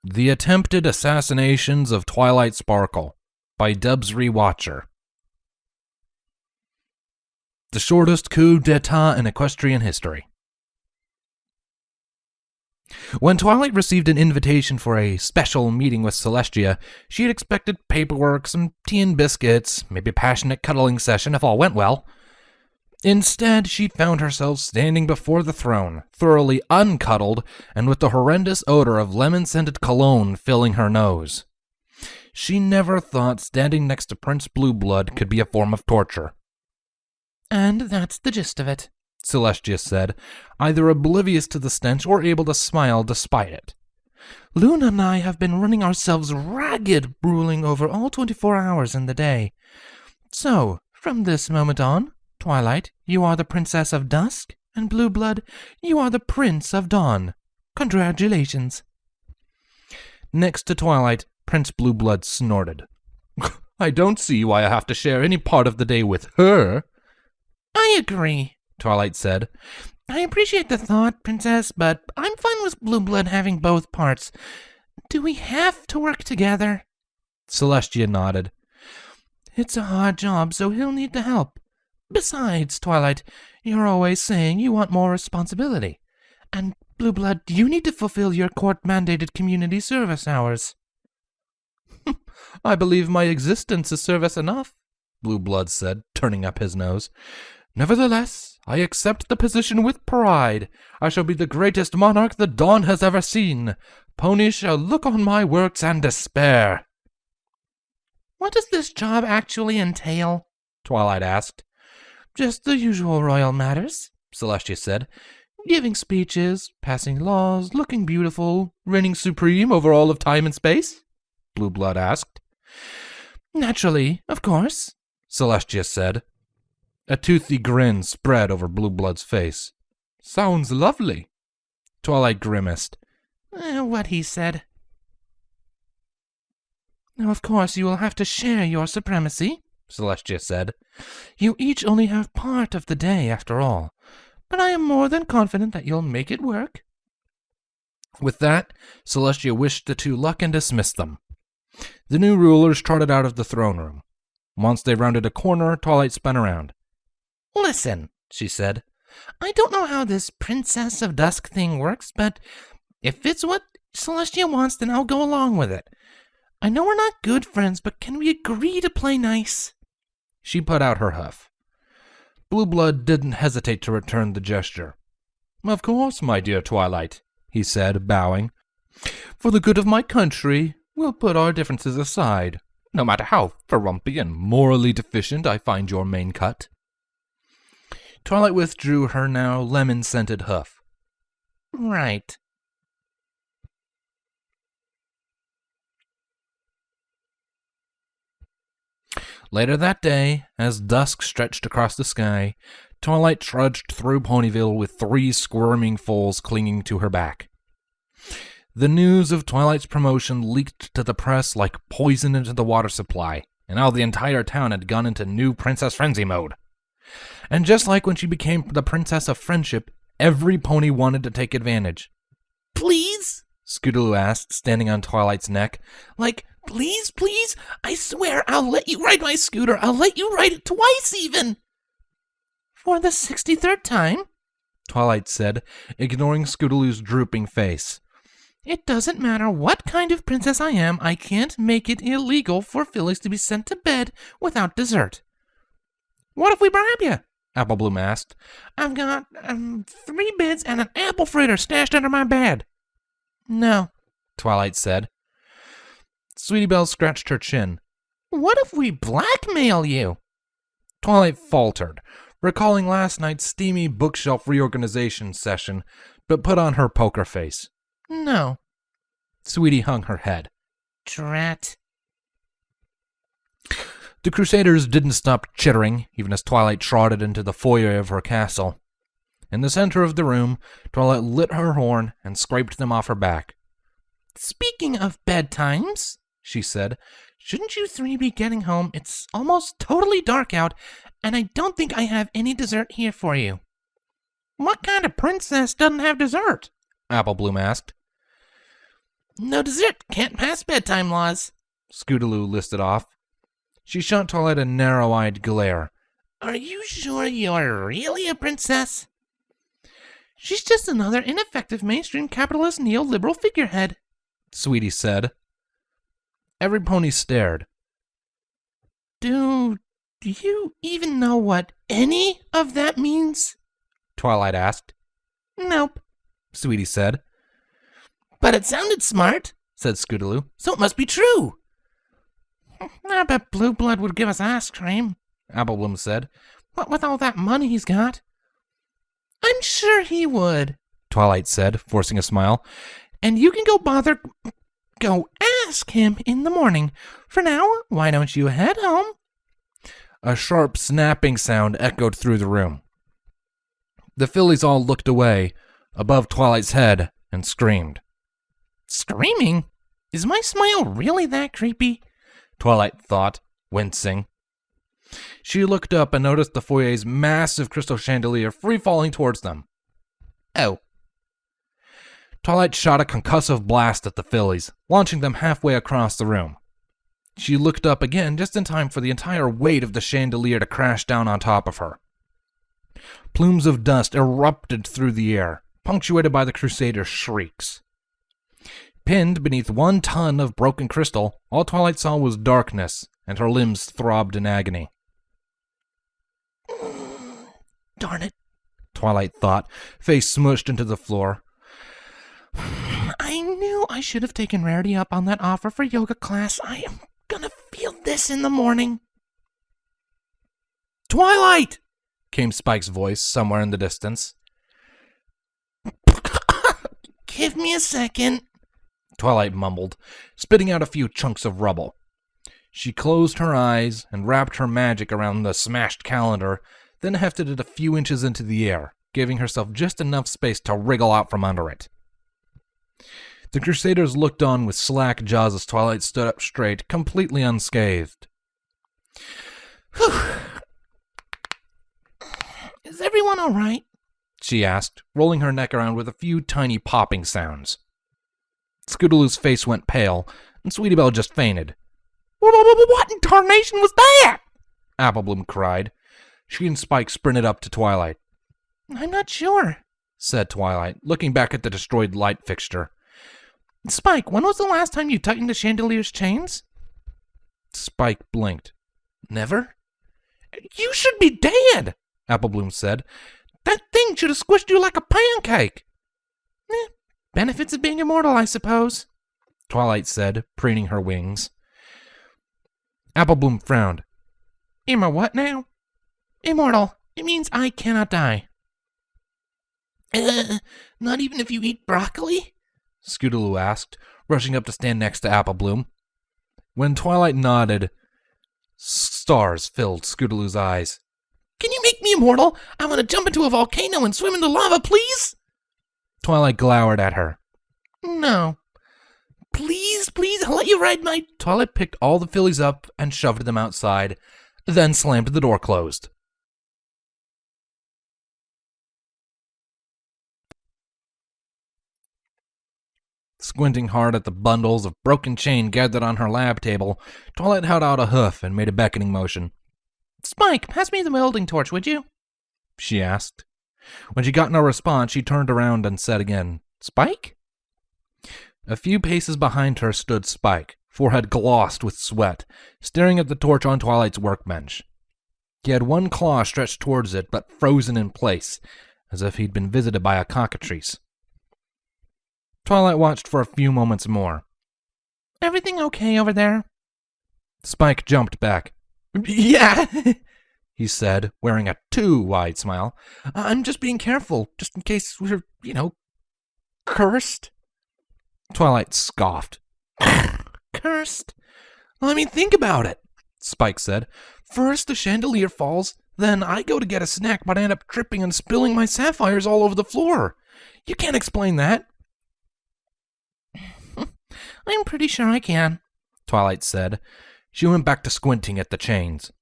The Attempted Assassinations of Twilight Sparkle by Dub's Rewatcher. The shortest coup d'etat in equestrian history. When Twilight received an invitation for a special meeting with Celestia, she had expected paperwork, some tea and biscuits, maybe a passionate cuddling session if all went well. Instead, she found herself standing before the throne, thoroughly uncuddled and with the horrendous odor of lemon-scented cologne filling her nose. She never thought standing next to Prince Blueblood could be a form of torture. "And that's the gist of it," Celestia said, either oblivious to the stench or able to smile despite it. "Luna and I have been running ourselves ragged, ruling over all 24 hours in the day. So, from this moment on, Twilight, you are the Princess of Dusk, and Blueblood, you are the Prince of Dawn. Congratulations." Next to Twilight, Prince Blueblood snorted. "I don't see why I have to share any part of the day with her." "I agree," Twilight said. "I appreciate the thought, Princess, but I'm fine with Blueblood having both parts. Do we have to work together?" Celestia nodded. "It's a hard job, so he'll need the help. Besides, Twilight, you're always saying you want more responsibility. And, Blueblood, you need to fulfill your court-mandated community service hours." "I believe my existence is service enough," Blueblood said, turning up his nose. "Nevertheless, I accept the position with pride. I shall be the greatest monarch the Dawn has ever seen. Ponies shall look on my works and despair." "What does this job actually entail?" Twilight asked. "Just the usual royal matters," Celestia said. "Giving speeches, passing laws, looking beautiful, reigning supreme over all of time and space?" Blueblood asked. "Naturally, of course," Celestia said. A toothy grin spread over Blueblood's face. "Sounds lovely." Twilight grimaced. What he said. "Now, of course, you will have to share your supremacy," Celestia said. "You each only have part of the day, after all. But I am more than confident that you'll make it work." With that, Celestia wished the two luck and dismissed them. The new rulers trotted out of the throne room. Once they rounded a corner, Twilight spun around. "Listen," she said. "I don't know how this Princess of Dusk thing works, but if it's what Celestia wants, then I'll go along with it. I know we're not good friends, but can we agree to play nice?" She put out her hoof. Blueblood didn't hesitate to return the gesture. "Of course, my dear Twilight," he said, bowing. "For the good of my country, we'll put our differences aside, no matter how frumpy and morally deficient I find your main cut." Twilight withdrew her now lemon-scented hoof. "Right." Later that day, as dusk stretched across the sky, Twilight trudged through Ponyville with 3 squirming foals clinging to her back. The news of Twilight's promotion leaked to the press like poison into the water supply, and now the entire town had gone into new Princess Frenzy mode. And just like when she became the Princess of Friendship, every pony wanted to take advantage. "Please?" Scootaloo asked, standing on Twilight's neck. "Like, please, please? I swear I'll let you ride my scooter. I'll let you ride it twice even." "For the 63rd time?" Twilight said, ignoring Scootaloo's drooping face. "It doesn't matter what kind of princess I am, I can't make it illegal for fillies to be sent to bed without dessert." "What if we bribe you?" Apple Bloom asked. "I've got 3 bids and an apple fritter stashed under my bed." "No," Twilight said. Sweetie Belle scratched her chin. "What if we blackmail you?" Twilight faltered, recalling last night's steamy bookshelf reorganization session, but put on her poker face. "No." Sweetie hung her head. "Drat." The Crusaders didn't stop chittering, even as Twilight trotted into the foyer of her castle. In the center of the room, Twilight lit her horn and scraped them off her back. "Speaking of bedtimes," she said, "shouldn't you 3 be getting home? It's almost totally dark out, and I don't think I have any dessert here for you." "What kind of princess doesn't have dessert?" Apple Bloom asked. No dessert, can't pass bedtime laws, Scootaloo listed off. She shot Twilight a narrow-eyed glare. Are you sure you're really a princess? She's just another ineffective mainstream capitalist neoliberal figurehead, Sweetie said. Every pony stared. Do you even know what any of that means? Twilight asked. Nope, Sweetie said. But it sounded smart, said Scootaloo, so it must be true. I bet Blue Blood would give us ice cream, Applebloom said. What with all that money he's got? I'm sure he would, Twilight said, forcing a smile. And you can go ask him in the morning. For now, why don't you head home? A sharp snapping sound echoed through the room. The fillies all looked away, above Twilight's head, and screamed. Screaming? Is my smile really that creepy? Twilight thought, wincing. She looked up and noticed the foyer's massive crystal chandelier free-falling towards them. Oh. Twilight shot a concussive blast at the fillies, launching them halfway across the room. She looked up again just in time for the entire weight of the chandelier to crash down on top of her. Plumes of dust erupted through the air, punctuated by the Crusader's shrieks. Pinned beneath 1 ton of broken crystal, all Twilight saw was darkness, and her limbs throbbed in agony. Darn it, Twilight thought, face smushed into the floor. I knew I should have taken Rarity up on that offer for yoga class. I am gonna feel this in the morning. Twilight! Came Spike's voice somewhere in the distance. Give me a second, Twilight mumbled, spitting out a few chunks of rubble. She closed her eyes and wrapped her magic around the smashed calendar, then hefted it a few inches into the air, giving herself just enough space to wriggle out from under it. The Crusaders looked on with slack jaws as Twilight stood up straight, completely unscathed. Is everyone all right? She asked, rolling her neck around with a few tiny popping sounds. Scootaloo's face went pale, and Sweetie Belle just fainted. What in tarnation was that? Applebloom cried. She and Spike sprinted up to Twilight. I'm not sure, said Twilight, looking back at the destroyed light fixture. Spike, when was the last time you tightened the chandelier's chains? Spike blinked. Never? You should be dead, Applebloom said. That thing should have squished you like a pancake. Benefits of being immortal, I suppose, Twilight said, preening her wings. Applebloom frowned. What now? Immortal. It means I cannot die. Not even if you eat broccoli? Scootaloo asked, rushing up to stand next to Applebloom. When Twilight nodded, stars filled Scootaloo's eyes. Can you make me immortal? I want to jump into a volcano and swim into lava, please? Twilight glowered at her. No. Please, I'll let you ride my... Twilight picked all the fillies up and shoved them outside, then slammed the door closed. Squinting hard at the bundles of broken chain gathered on her lab table, Twilight held out a hoof and made a beckoning motion. Spike, pass me the welding torch, would you? She asked. When she got no response, she turned around and said again, Spike? A few paces behind her stood Spike, forehead glossed with sweat, staring at the torch on Twilight's workbench. He had one claw stretched towards it, but frozen in place, as if he'd been visited by a cockatrice. Twilight watched for a few moments more. Everything okay over there? Spike jumped back. Yeah, he said, wearing a too wide smile. I'm just being careful, just in case we're, cursed. Twilight scoffed. Cursed? I mean, think about it, Spike said. First the chandelier falls, then I go to get a snack, but I end up tripping and spilling my sapphires all over the floor. You can't explain that. I'm pretty sure I can, Twilight said. She went back to squinting at the chains.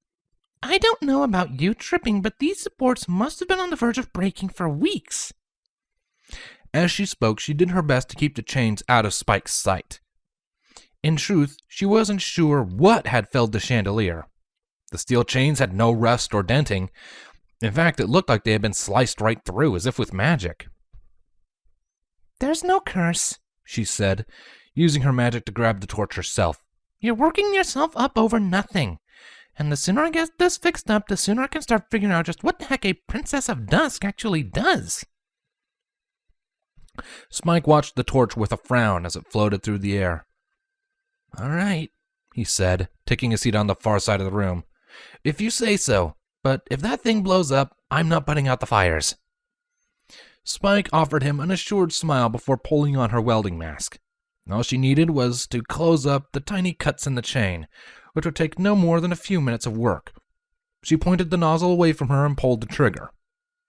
I don't know about you tripping, but these supports must have been on the verge of breaking for weeks. As she spoke, she did her best to keep the chains out of Spike's sight. In truth, she wasn't sure what had felled the chandelier. The steel chains had no rust or denting. In fact, it looked like they had been sliced right through, as if with magic. "There's no curse," she said, using her magic to grab the torch herself. "You're working yourself up over nothing. And the sooner I get this fixed up, the sooner I can start figuring out just what the heck a Princess of Dusk actually does." Spike watched the torch with a frown as it floated through the air. "All right," he said, taking a seat on the far side of the room. "If you say so, but if that thing blows up, I'm not putting out the fires." Spike offered him an assured smile before pulling on her welding mask. All she needed was to close up the tiny cuts in the chain, which would take no more than a few minutes of work. She pointed the nozzle away from her and pulled the trigger,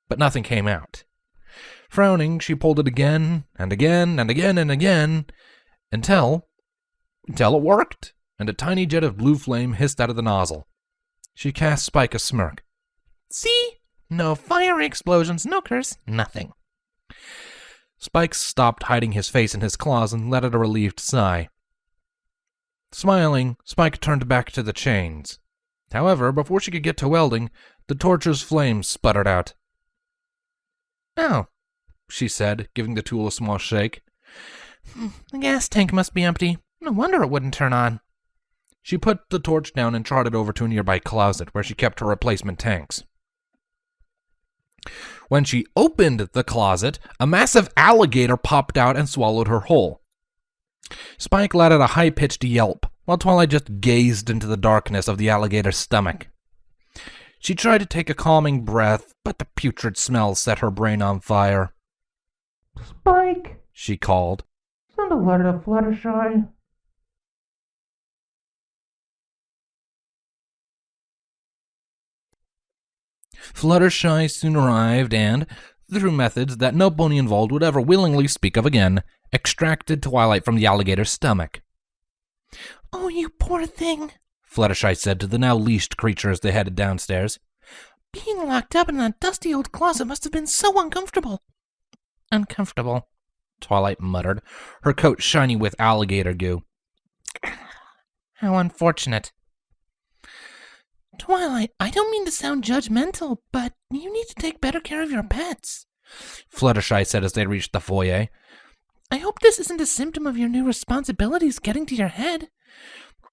but nothing came out. Frowning, she pulled it again, and again, and again, and again, until it worked, and a tiny jet of blue flame hissed out of the nozzle. She cast Spike a smirk. "See? No fiery explosions, no curse, nothing." Spike stopped hiding his face in his claws and let out a relieved sigh. Smiling, Spike turned back to the chains. However, before she could get to welding, the torch's flames sputtered out. "Oh," she said, giving the tool a small shake. "The gas tank must be empty. No wonder it wouldn't turn on." She put the torch down and trotted over to a nearby closet where she kept her replacement tanks. When she opened the closet, a massive alligator popped out and swallowed her whole. Spike let out a high-pitched yelp, while Twilight just gazed into the darkness of the alligator's stomach. She tried to take a calming breath, but the putrid smell set her brain on fire. "Spike," she called. "Send a letter to Fluttershy." Fluttershy soon arrived and, through methods that no pony involved would ever willingly speak of again, extracted Twilight from the alligator's stomach. "Oh, you poor thing," Fluttershy said to the now leashed creature as they headed downstairs. "Being locked up in that dusty old closet must have been so uncomfortable." "Uncomfortable," Twilight muttered, her coat shiny with alligator goo. "How unfortunate." "Twilight, I don't mean to sound judgmental, but you need to take better care of your pets," Fluttershy said as they reached the foyer. "I hope this isn't a symptom of your new responsibilities getting to your head.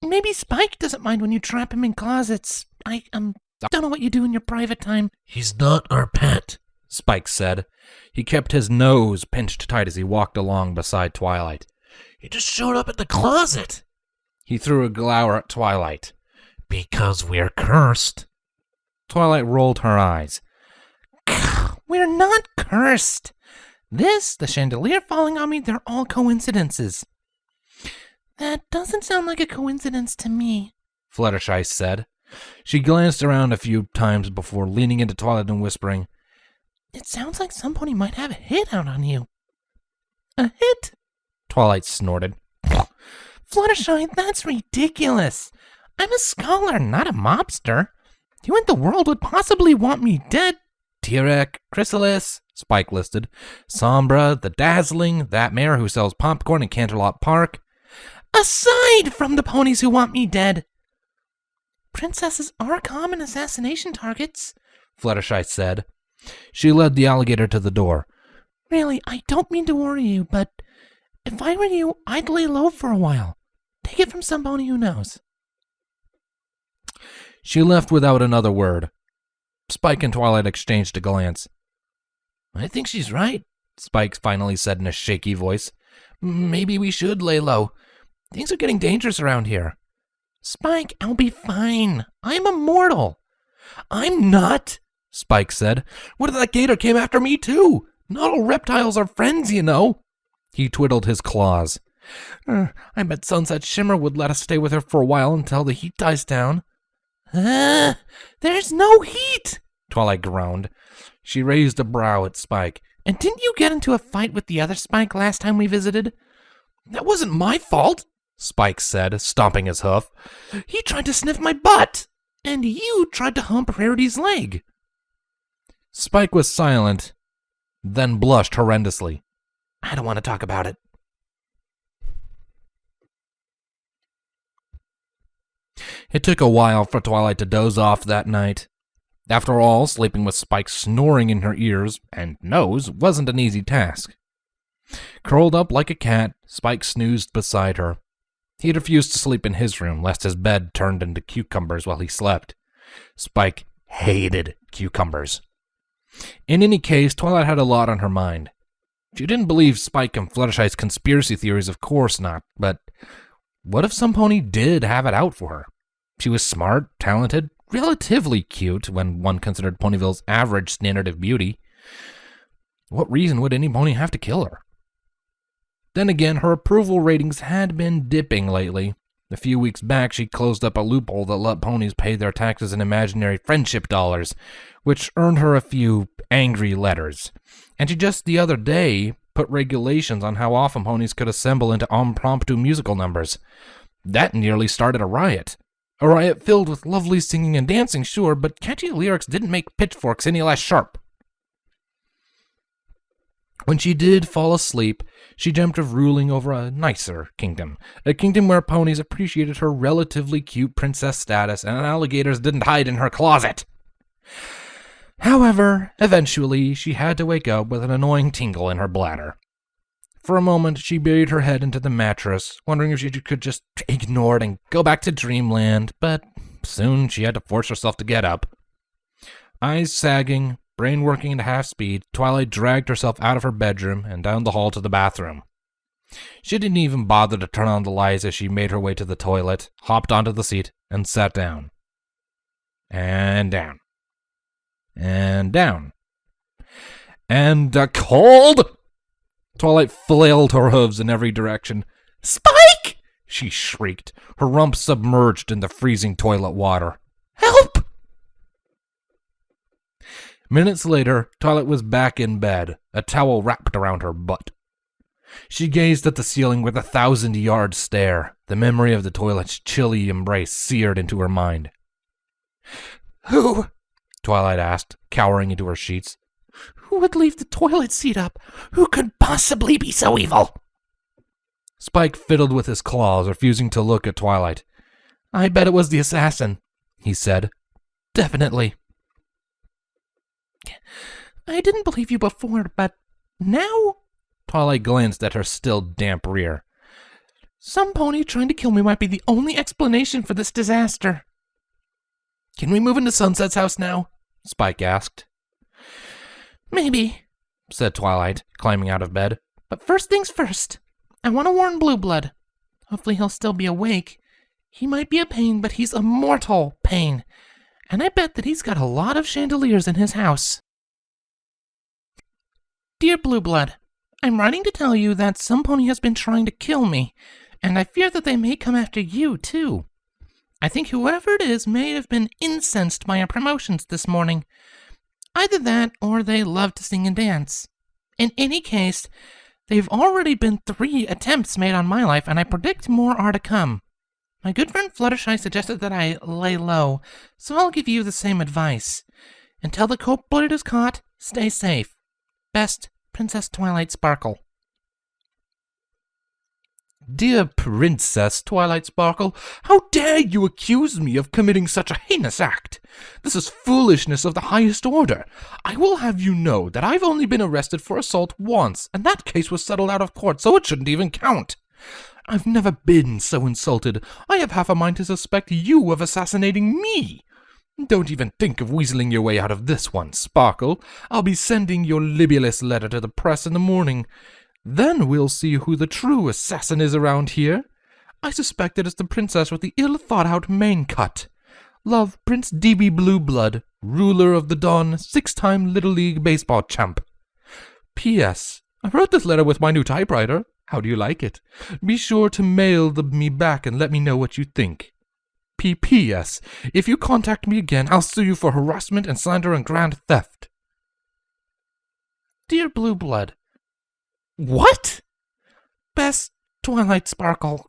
Maybe Spike doesn't mind when you trap him in closets. I don't know what you do in your private time." "He's not our pet," Spike said. He kept his nose pinched tight as he walked along beside Twilight. "He just showed up at the closet." He threw a glower at Twilight. "Because we're cursed." Twilight rolled her eyes. "We're not cursed. This, the chandelier falling on me, they're all coincidences." "That doesn't sound like a coincidence to me," Fluttershy said. She glanced around a few times before leaning into Twilight and whispering, "It sounds like somebody might have a hit out on you." "A hit?" Twilight snorted. "Fluttershy, that's ridiculous. I'm a scholar, not a mobster. You and the world would possibly want me dead." "Tirek, Chrysalis," Spike listed. "Sombra, the Dazzling, that mayor who sells popcorn in Canterlot Park." "Aside from the ponies who want me dead." "Princesses are common assassination targets," Fluttershy said. She led the alligator to the door. "Really, I don't mean to worry you, but if I were you, I'd lay low for a while. Take it from some pony who knows." She left without another word. Spike and Twilight exchanged a glance. "I think she's right," Spike finally said in a shaky voice. "Maybe we should lay low. Things are getting dangerous around here." "Spike, I'll be fine. I'm immortal." "I'm not," Spike said. "What if that gator came after me too? Not all reptiles are friends, you know." He twiddled his claws. "I bet Sunset Shimmer would let us stay with her for a while until the heat dies down." "There's no heat," Twilight groaned. She raised a brow at Spike. "And didn't you get into a fight with the other Spike last time we visited?" "That wasn't my fault," Spike said, stomping his hoof. "He tried to sniff my butt, and you tried to hump Rarity's leg." Spike was silent, then blushed horrendously. I don't want to talk about it. It took a while for Twilight to doze off that night. After all, sleeping with Spike snoring in her ears and nose wasn't an easy task. Curled up like a cat, Spike snoozed beside her. He had refused to sleep in his room, lest his bed turned into cucumbers while he slept. Spike hated cucumbers. In any case, Twilight had a lot on her mind. She didn't believe Spike and Fluttershy's conspiracy theories, of course not, but what if some pony did have it out for her? She was smart, talented, relatively cute when one considered Ponyville's average standard of beauty. What reason would any pony have to kill her? Then again, her approval ratings had been dipping lately. A few weeks back, she closed up a loophole that let ponies pay their taxes in imaginary friendship dollars, which earned her a few angry letters. And she just the other day put regulations on how often ponies could assemble into impromptu musical numbers. That nearly started a riot. A riot filled with lovely singing and dancing, sure, but catchy lyrics didn't make pitchforks any less sharp. When she did fall asleep, she dreamt of ruling over a nicer kingdom, a kingdom where ponies appreciated her relatively cute princess status and alligators didn't hide in her closet. However, eventually, she had to wake up with an annoying tingle in her bladder. For a moment, she buried her head into the mattress, wondering if she could just ignore it and go back to dreamland, but soon she had to force herself to get up. Eyes sagging, brain working at half speed, Twilight dragged herself out of her bedroom and down the hall to the bathroom. She didn't even bother to turn on the lights as she made her way to the toilet, hopped onto the seat, and sat down. And down. And down. And cold! Twilight flailed her hooves in every direction. "Spike!" she shrieked, her rump submerged in the freezing toilet water. "Help!" Minutes later, Twilight was back in bed, a towel wrapped around her butt. She gazed at the ceiling with a 1,000-yard stare, the memory of the toilet's chilly embrace seared into her mind. "Who?" Twilight asked, cowering into her sheets. "Who would leave the toilet seat up? Who could possibly be so evil?" Spike fiddled with his claws, refusing to look at Twilight. "I bet it was the assassin," he said. "Definitely." "I didn't believe you before, but now?" Twilight glanced at her still damp rear. "Some pony trying to kill me might be the only explanation for this disaster." "Can we move into Sunset's house now?" Spike asked. "Maybe," said Twilight, climbing out of bed. "But first things first. I want to warn Blue Blood. Hopefully he'll still be awake. He might be a pain, but he's a mortal pain. And I bet that he's got a lot of chandeliers in his house. Dear Blue Blood, I'm writing to tell you that some pony has been trying to kill me, and I fear that they may come after you, too. I think whoever it is may have been incensed by our promotions this morning. Either that, or they love to sing and dance. In any case, they've already been 3 attempts made on my life, and I predict more are to come. My good friend Fluttershy suggested that I lay low, so I'll give you the same advice. Until the culprit is caught, stay safe. Best, Princess Twilight Sparkle. Dear Princess Twilight Sparkle, how dare you accuse me of committing such a heinous act? This is foolishness of the highest order. I will have you know that I've only been arrested for assault once, and that case was settled out of court, so it shouldn't even count. I've never been so insulted. I have half a mind to suspect you of assassinating me. Don't even think of weaseling your way out of this one, Sparkle. I'll be sending your libelous letter to the press in the morning. Then we'll see who the true assassin is around here. I suspect it is the princess with the ill-thought-out mane cut. Love, Prince D.B. Blueblood, ruler of the Dawn, 6-time Little League baseball champ. P.S. I wrote this letter with my new typewriter. How do you like it? Be sure to mail me back and let me know what you think. P.P.S. If you contact me again, I'll sue you for harassment and slander and grand theft. Dear Blue Blood. What? Best, Twilight Sparkle.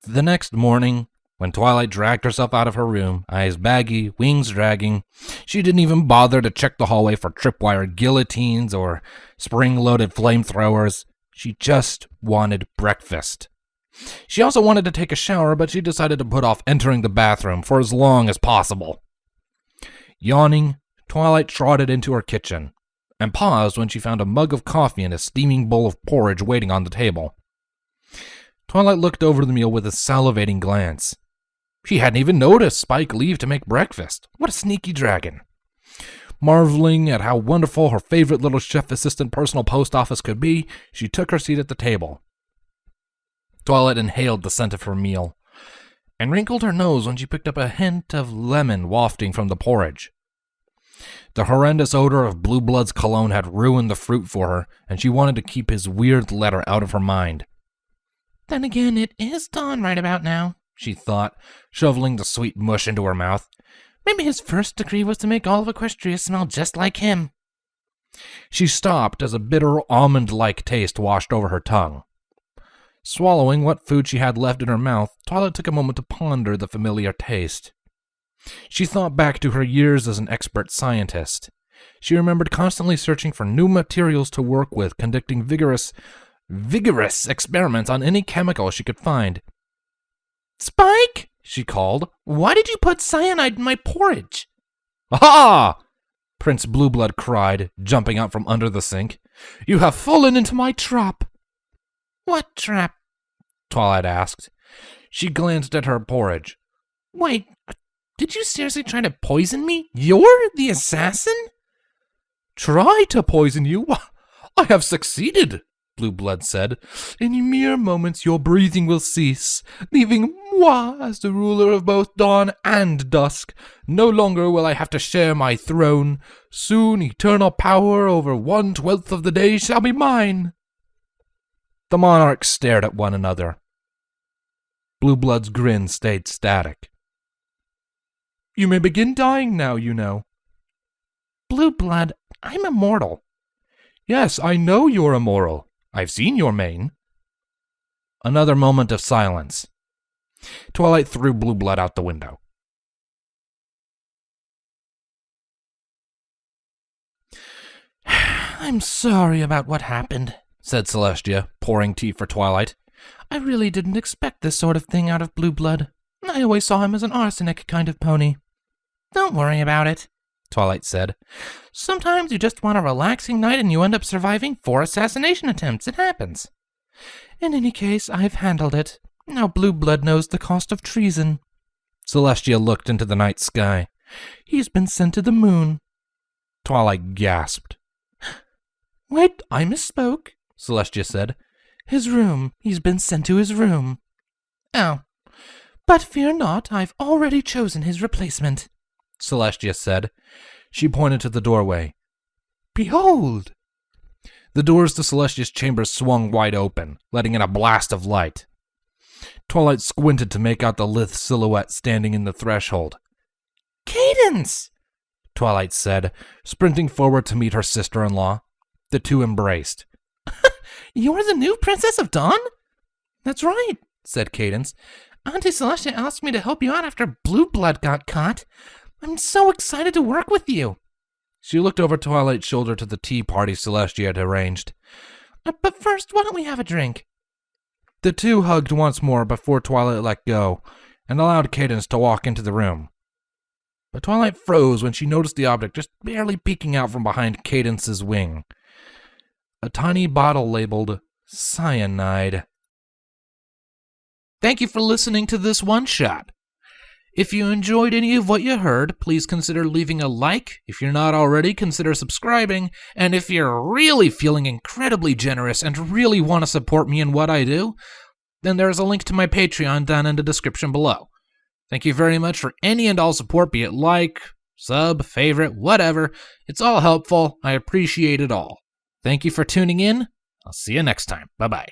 The next morning, When Twilight dragged herself out of her room, eyes baggy, wings dragging, she didn't even bother to check the hallway for tripwire guillotines or spring-loaded flamethrowers. She just wanted breakfast. She also wanted to take a shower, but she decided to put off entering the bathroom for as long as possible. Yawning, Twilight trotted into her kitchen and paused when she found a mug of coffee and a steaming bowl of porridge waiting on the table. Twilight looked over the meal with a salivating glance. She hadn't even noticed Spike leave to make breakfast. What a sneaky dragon. Marveling at how wonderful her favorite little chef assistant personal post office could be, she took her seat at the table. Twilight inhaled the scent of her meal and wrinkled her nose when she picked up a hint of lemon wafting from the porridge. The horrendous odor of Blue Blood's cologne had ruined the fruit for her, and she wanted to keep his weird letter out of her mind. Then again, it is dawn right about now, she thought, shoveling the sweet mush into her mouth. Maybe his first decree was to make all of Equestria smell just like him. She stopped as a bitter almond-like taste washed over her tongue. Swallowing what food she had left in her mouth, Twilight took a moment to ponder the familiar taste. She thought back to her years as an expert scientist. She remembered constantly searching for new materials to work with, conducting vigorous experiments on any chemical she could find. "Spike!" she called. "Why did you put cyanide in my porridge?" "Aha!" Prince Blueblood cried, jumping out from under the sink. "You have fallen into my trap." "What trap?" Twilight asked. She glanced at her porridge. "Wait, did you seriously try to poison me? You're the assassin?" "Try to poison you? I have succeeded," Blue Blood said. "In mere moments your breathing will cease, leaving moi as the ruler of both dawn and dusk. No longer will I have to share my throne. Soon eternal power over 1/12 of the day shall be mine." The monarchs stared at one another. Blue Blood's grin stayed static. "You may begin dying now, you know." "Blue Blood, I'm immortal." "Yes, I know you're immortal. I've seen your mane." Another moment of silence. Twilight threw Blue Blood out the window. "I'm sorry about what happened," said Celestia, pouring tea for Twilight. "I really didn't expect this sort of thing out of Blue Blood. I always saw him as an arsenic kind of pony." "Don't worry about it," Twilight said. "Sometimes you just want a relaxing night and you end up surviving 4 assassination attempts. It happens. In any case, I've handled it. Now Blue Blood knows the cost of treason." Celestia looked into the night sky. "He's been sent to the moon." Twilight gasped. "Wait, I misspoke," Celestia said. "His room. He's been sent to his room." "Oh. But fear not, I've already chosen his replacement," Celestia said. She pointed to the doorway. "Behold!" The doors to Celestia's chamber swung wide open, letting in a blast of light. Twilight squinted to make out the lithe silhouette standing in the threshold. "Cadence!" Twilight said, sprinting forward to meet her sister-in-law. The two embraced. "You're the new Princess of Dawn?" "That's right," said Cadence. "Auntie Celestia asked me to help you out after Blue Blood got caught. I'm so excited to work with you." She looked over Twilight's shoulder to the tea party Celestia had arranged. "But first, why don't we have a drink?" The two hugged once more before Twilight let go and allowed Cadence to walk into the room. But Twilight froze when she noticed the object just barely peeking out from behind Cadence's wing. A tiny bottle labeled cyanide. Thank you for listening to this one-shot. If you enjoyed any of what you heard, please consider leaving a like. If you're not already, consider subscribing. And if you're really feeling incredibly generous and really want to support me in what I do, then there's a link to my Patreon down in the description below. Thank you very much for any and all support, be it like, sub, favorite, whatever. It's all helpful. I appreciate it all. Thank you for tuning in. I'll see you next time. Bye-bye.